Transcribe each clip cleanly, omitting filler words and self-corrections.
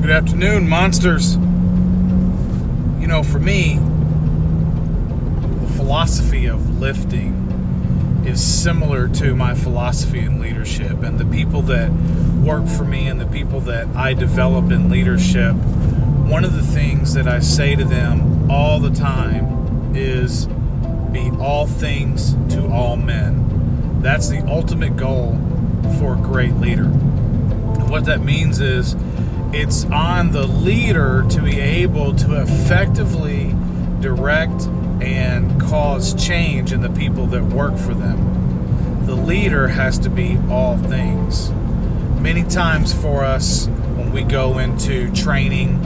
Good afternoon, monsters. You know, for me, the philosophy of lifting is similar to my philosophy in leadership. And the people that work for me and the people that I develop in leadership, one of the things that I say to them all the time is be all things to all men. That's the ultimate goal for a great leader. And what that means is it's on the leader to be able to effectively direct and cause change in the people that work for them. The leader has to be all things. Many times for us, when we go into training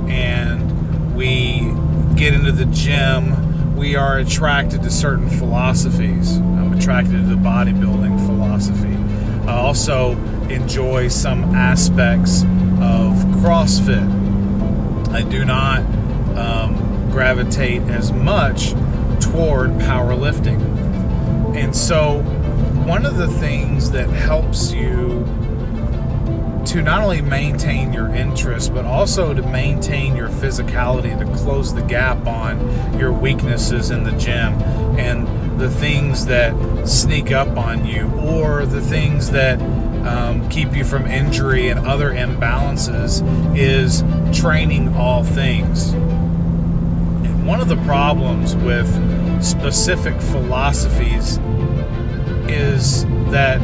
and we get into the gym, we are attracted to certain philosophies. I'm attracted to the bodybuilding philosophy. I also enjoy some aspects of CrossFit. I do not gravitate as much toward powerlifting. And so one of the things that helps you to not only maintain your interest, but also to maintain your physicality, to close the gap on your weaknesses in the gym and the things that sneak up on you, or the things that keep you from injury and other imbalances, is training all things. And one of the problems with specific philosophies is that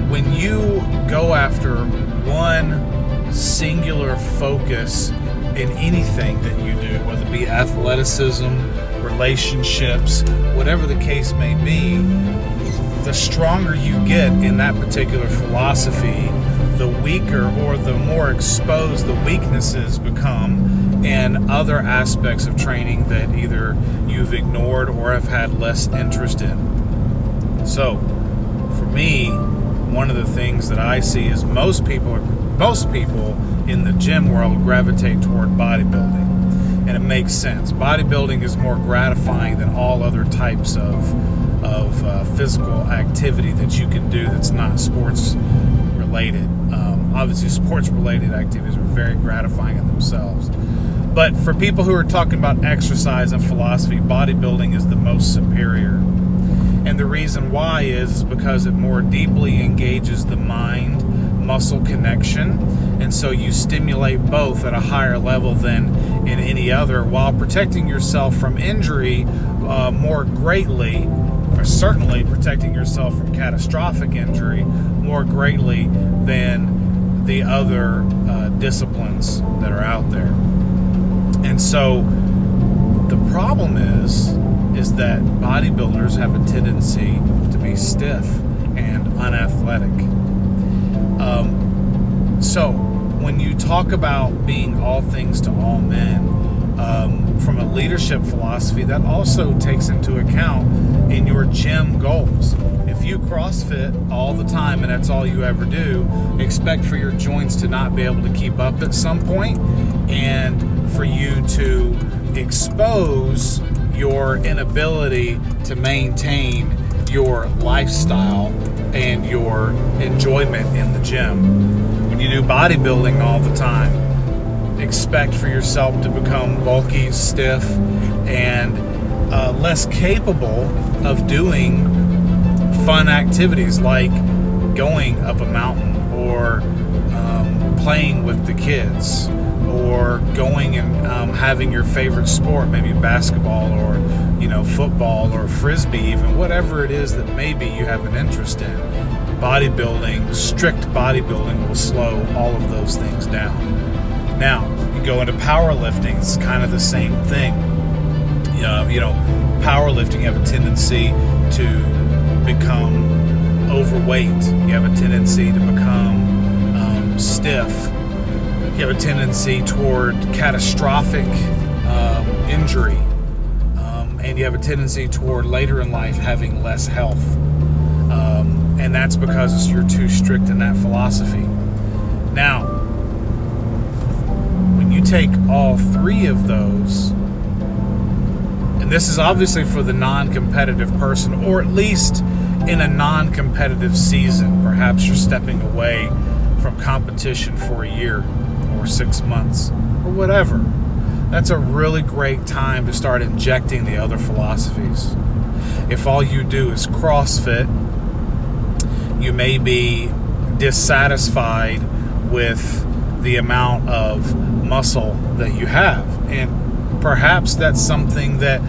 when you go after one singular focus in anything that you do, whether it be athleticism, relationships, whatever the case may be, the stronger you get in that particular philosophy, the weaker or the more exposed the weaknesses become in other aspects of training that either you've ignored or have had less interest in. So, for me, one of the things that I see is most people in the gym world gravitate toward bodybuilding. And it makes sense. Bodybuilding is more gratifying than all other types of physical activity that you can do that's not sports related. Obviously, sports related activities are very gratifying in themselves. But for people who are talking about exercise and philosophy, bodybuilding is the most superior. And the reason why is because it more deeply engages the mind-muscle connection. And so you stimulate both at a higher level than in any other, while protecting yourself from injury more greatly, or certainly protecting yourself from catastrophic injury more greatly than the other disciplines that are out there. And so the problem is that bodybuilders have a tendency to be stiff and unathletic. So when you talk about being all things to all men, from a leadership philosophy, that also takes into account in your gym goals. If you CrossFit all the time and that's all you ever do, expect for your joints to not be able to keep up at some point, and for you to expose your inability to maintain your lifestyle and your enjoyment in the gym. When you do bodybuilding all the time, expect for yourself to become bulky, stiff, and less capable of doing fun activities like going up a mountain, or playing with the kids, or going and having your favorite sport, maybe basketball or football or frisbee, even whatever it is that maybe you have an interest in. Bodybuilding, strict bodybuilding, will slow all of those things down. Now, you go into powerlifting, it's kind of the same thing. Powerlifting, you have a tendency to become overweight. You have a tendency to become stiff. You have a tendency toward catastrophic injury. And you have a tendency toward later in life having less health. And that's because you're too strict in that philosophy. Now, when you take all three of those, and this is obviously for the non-competitive person, or at least in a non-competitive season, perhaps you're stepping away from competition for a year or 6 months or whatever, that's a really great time to start injecting the other philosophies. If all you do is CrossFit, you may be dissatisfied with the amount of muscle that you have. And perhaps that's something that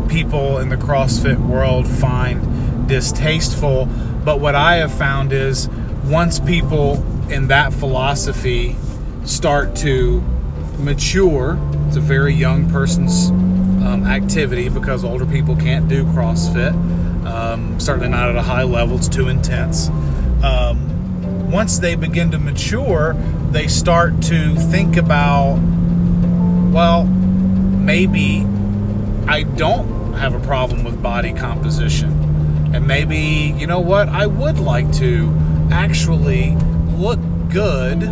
people in the CrossFit world find distasteful. But what I have found is once people in that philosophy start to mature, it's a very young person's activity because older people can't do CrossFit. Certainly not at a high level, it's too intense. Once they begin to mature, they start to think about, well, maybe I don't have a problem with body composition. And maybe, you know what, I would like to actually look good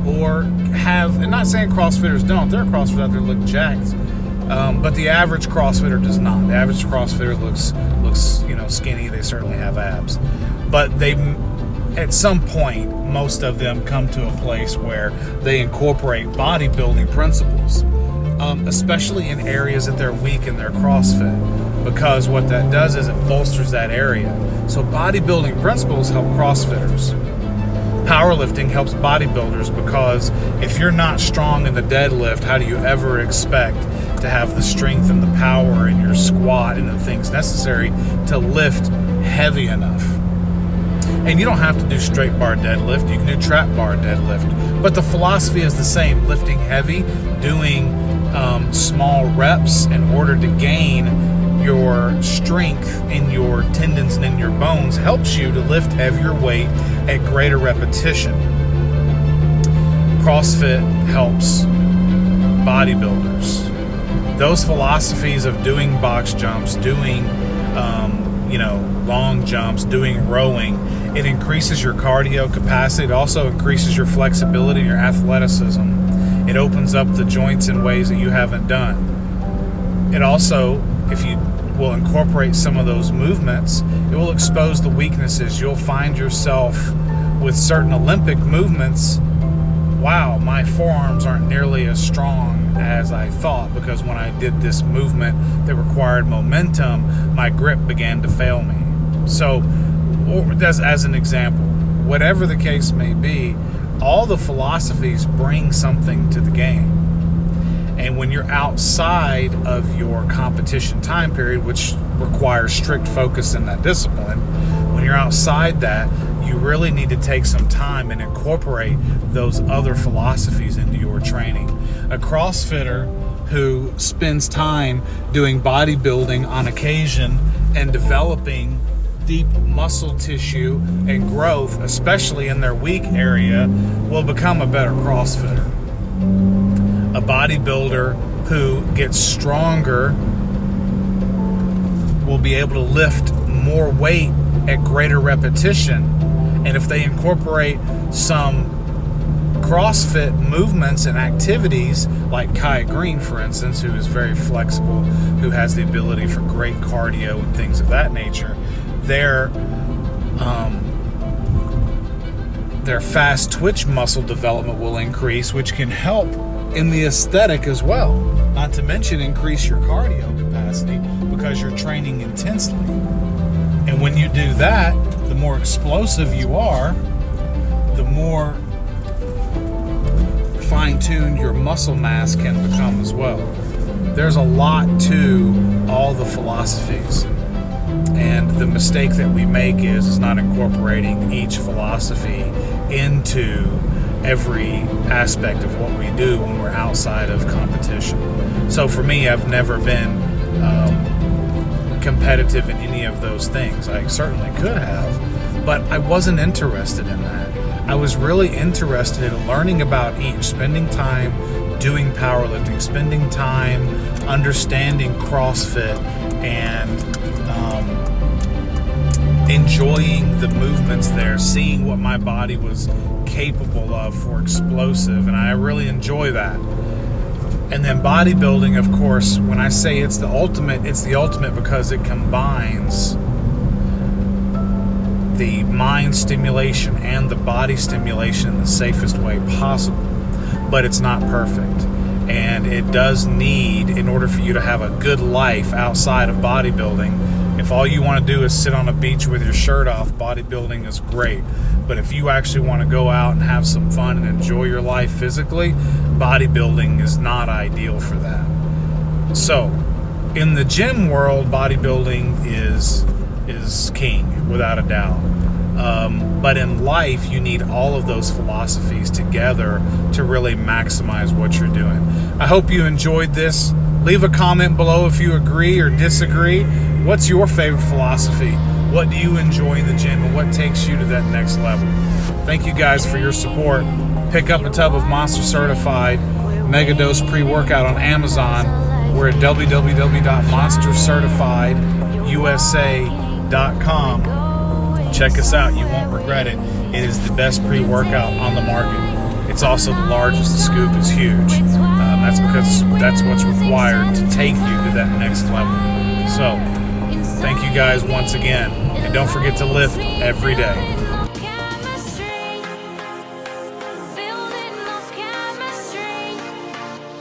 or have, and not saying CrossFitters don't, there are CrossFitters out there that look jacked. But the average CrossFitter does not. The average CrossFitter looks skinny. They certainly have abs. But they, at some point, most of them come to a place where they incorporate bodybuilding principles, especially in areas that they're weak in their CrossFit, because what that does is it bolsters that area. So bodybuilding principles help CrossFitters. Powerlifting helps bodybuilders, because if you're not strong in the deadlift, how do you ever expect to have the strength and the power in your squat and the things necessary to lift heavy enough? And you don't have to do straight bar deadlift, you can do trap bar deadlift. But the philosophy is the same, lifting heavy, doing small reps in order to gain your strength in your tendons and in your bones helps you to lift heavier weight at greater repetition. CrossFit helps bodybuilders. Those philosophies of doing box jumps, doing long jumps, doing rowing, it increases your cardio capacity. It also increases your flexibility and your athleticism. It opens up the joints in ways that you haven't done. It also, if you will incorporate some of those movements, it will expose the weaknesses. You'll find yourself with certain Olympic movements, wow, my forearms aren't nearly as strong as I thought, because when I did this movement that required momentum, my grip began to fail me. So, as an example, whatever the case may be, all the philosophies bring something to the game. And when you're outside of your competition time period, which requires strict focus in that discipline, when you're outside that, you really need to take some time and incorporate those other philosophies into your training. A CrossFitter who spends time doing bodybuilding on occasion and developing deep muscle tissue and growth, especially in their weak area, will become a better CrossFitter. A bodybuilder who gets stronger will be able to lift more weight at greater repetition. And if they incorporate some CrossFit movements and activities, like Kai Green, for instance, who is very flexible, who has the ability for great cardio and things of that nature, their fast twitch muscle development will increase, which can help in the aesthetic as well. Not to mention increase your cardio capacity because you're training intensely. And when you do that, the more explosive you are, the more fine-tuned your muscle mass can become as well. There's a lot to all the philosophies. And the mistake that we make is not incorporating each philosophy into every aspect of what we do when we're outside of competition. So for me, I've never been competitive in any of those things. I certainly could have, but I wasn't interested in that. I was really interested in learning about each, spending time doing powerlifting, spending time understanding CrossFit, and enjoying the movements there, seeing what my body was capable of for explosive, and I really enjoy that. And then bodybuilding, of course, when I say it's the ultimate because it combines the mind stimulation and the body stimulation in the safest way possible. But it's not perfect. And it does need, in order for you to have a good life outside of bodybuilding, if all you want to do is sit on a beach with your shirt off, bodybuilding is great. But if you actually want to go out and have some fun and enjoy your life physically, bodybuilding is not ideal for that. So, in the gym world, bodybuilding is king, without a doubt. But in life, you need all of those philosophies together to really maximize what you're doing. I hope you enjoyed this. Leave a comment below if you agree or disagree. What's your favorite philosophy? What do you enjoy in the gym, and what takes you to that next level? Thank you guys for your support. Pick up a tub of Monster Certified Mega Dose Pre-Workout on Amazon. We're at www.monstercertifiedusa.com. Check us out. You won't regret it. It is the best pre-workout on the market. It's also the largest. The scoop is huge. That's because that's what's required to take you to that next level. So, thank you guys once again. And don't forget to lift every day.